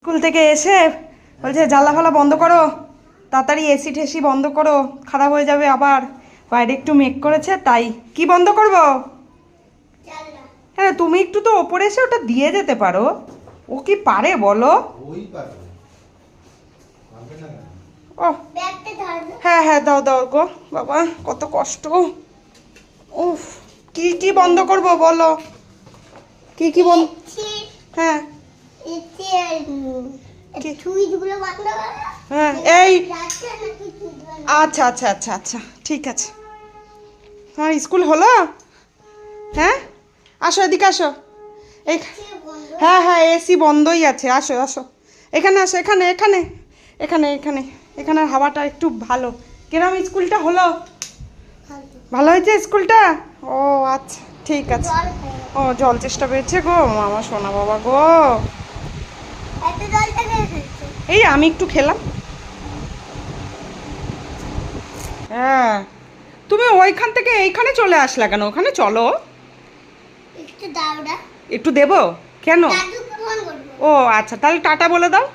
School থেকে এসে বলছে জানলা ফালা বন্ধ করো, তাড়াতাড়ি এসি ঠেসি বন্ধ করো, খারাপ হয়ে যাবে আবার। বাইরে একটু মেঘ করেছে তাই। কি বন্ধ করব? হ্যাঁ, তুমি একটু তো ওপরে এসে ওটা দিয়ে যেতে পারো। ও কি পারে বলো? ও হ্যাঁ হ্যাঁ, দাও দাও গো বাবা, কত কষ্ট। উফ, কি কি বন্ধ করব বলো? কি কি বন্ধ? হ্যাঁ হ্যাঁ, এই আচ্ছা আচ্ছা আচ্ছা আচ্ছা, ঠিক আছে। তোমার স্কুল হলো? হ্যাঁ, আসো এদিকে আসো। এই হ্যাঁ হ্যাঁ, এসি বন্ধই আছে, আসো আসো, এখানে আসো, এখানে এখানে এখানে এখানে এখানে হাওয়াটা একটু ভালো। কিরম স্কুলটা হলো? ভালো হয়েছে স্কুলটা? ও আচ্ছা, ঠিক আছে। ও জল চেষ্টা পেয়েছে গো আমার সোনা বাবা গো। এই আমি একটু খেলাম। হ্যাঁ, তুমি ওইখান থেকে এইখানে চলে আসলা কেন? ওখানে চলো। একটু দেবো কেন? ও আচ্ছা, তাহলে টাটা বলে দাও।